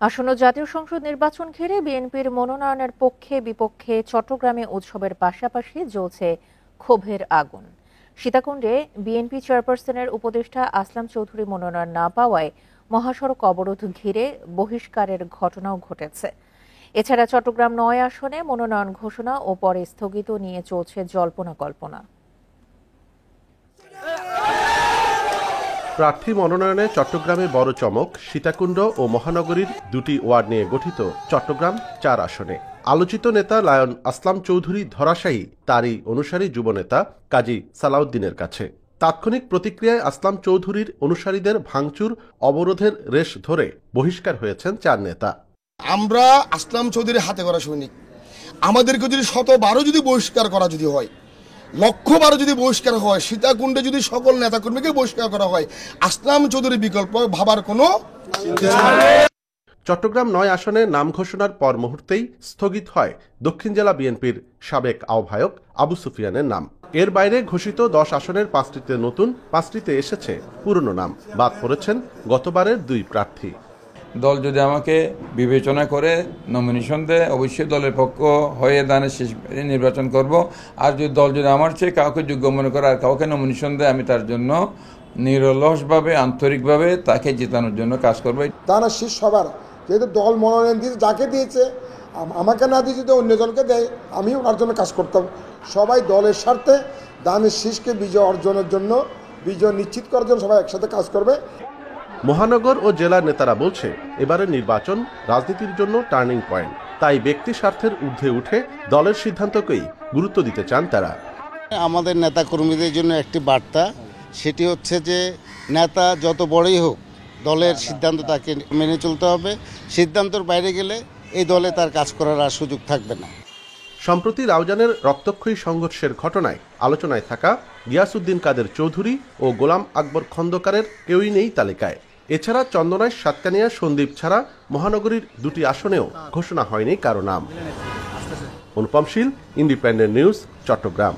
আসন্ন জাতীয় সংসদ নির্বাচন ঘিরে বিএনপির মনোনয়নের পক্ষে বিপক্ষে চট্টগ্রামে উৎসবের পাশাপাশি জ্বলছে ক্ষোভের আগুন। সীতাকুণ্ডে বিএনপি চেয়ারপারসনের উপদেষ্টা আসলাম চৌধুরী মনোনয়ন না পাওয়ায় মহাসড়ক অবরোধ ঘিরে বহিষ্কারের ঘটনাও ঘটেছে। এছাড়া চট্টগ্রাম ৯ আসনে মনোনয়ন ঘোষণা ও পরে স্থগিত নিয়ে চলছে জল্পনা কল্পনা। প্রার্থী মনোনয়নে চট্টগ্রামে বড় চমক। সীতাকুণ্ড ও মহানগরীর দুটি ওয়ার্ড নিয়ে গঠিত চট্টগ্রাম ৪ আসনে আলোচিত নেতা লায়ন আসলাম চৌধুরী ধরাশায়ী তারই অনুসারী যুবনেতা কাজী সালাউদ্দিনের কাছে। তাৎক্ষণিক প্রতিক্রিয়ায় আসলাম চৌধুরীর অনুসারীদের ভাঙচুর অবরোধের রেশ ধরে বহিষ্কার হয়েছেন ৪ নেতা। আমরা আসলাম চৌধুরীর হাতে করা সৈনিক, আমাদেরকে যদি ১১২ যদি বহিষ্কার করা যদি হয়, ১,১২ যদি বহিষ্কার হয়, সীতাকুণ্ডে যদি সকল নেতাকর্মীকে বহিষ্কার করা হয়, আসলাম চৌধুরীর বিকল্প ভাবার কোনো। চট্টগ্রাম ৯ আসনে নাম ঘোষণার পর মুহূর্তেই স্থগিত হয় দক্ষিণ জেলা বিএনপির সাবেক আহ্বায়ক আবু সুফিয়ানের নাম। এর বাইরে ঘোষিত ১০ আসনের ৫টিতে নতুন, 5টিতে এসেছে পুরনো নাম। বাদ পড়েছেন গতবারের ২ প্রার্থী। দল যদি আমাকে বিবেচনা করে নমিনেশন দেয়, অবশ্যই দলের পক্ষ হয়ে দানের শেষ নির্বাচন করব। আর যদি দল যদি আমার চেয়ে কাউকে যোগ্য মনে করে আর কাউকে নমিনেশন দেয়, আমি তার জন্য নিরলসভাবে আন্তরিকভাবে তাকে জেতানোর জন্য কাজ করবো। দানের শীষ সবার, যেহেতু দল মনোনয়ন দিয়েছে, যাকে দিয়েছে, আমাকে না দিয়ে যদি অন্যজনকে দেয়, আমি ওনার জন্য কাজ করতাম। সবাই দলের স্বার্থে দানের শীষকে বিজয় অর্জনের জন্য, বিজয় নিশ্চিত করার জন্য সবাই একসাথে কাজ করবে। মহানগর ও জেলার নেতারা বলছে, এবারের নির্বাচন রাজনীতির জন্য টার্নিং পয়েন্ট। তাই ব্যক্তি স্বার্থের ঊর্ধ্বে উঠে দলের সিদ্ধান্তকেই গুরুত্ব দিতে চান তারা। আমাদের নেতা কর্মীদের জন্য একটি বার্তা, সেটি হচ্ছে যে নেতা যত বড়ই হোক, দলের সিদ্ধান্ত তাকে মেনে চলতে হবে। সিদ্ধান্তের বাইরে গেলে এই দলে তার কাজ করার আর সুযোগ থাকবে না। সম্প্রতি রাউজানের রক্তক্ষয়ী সংঘর্ষের ঘটনায় আলোচনায় থাকা গিয়াসউদ্দিন কাদের চৌধুরী ও গোলাম আকবর খন্দকারের কেউই নেই তালিকায়। এছাড়া চন্দনাইশ, সাতকানিয়া, সন্দ্বীপ ছাড়া মহানগরীর 2টি আসনেও ঘোষণা হয়নি কারো নাম। অনুপম শীল, ইন্ডিপেন্ডেন্ট নিউজ, চট্টগ্রাম।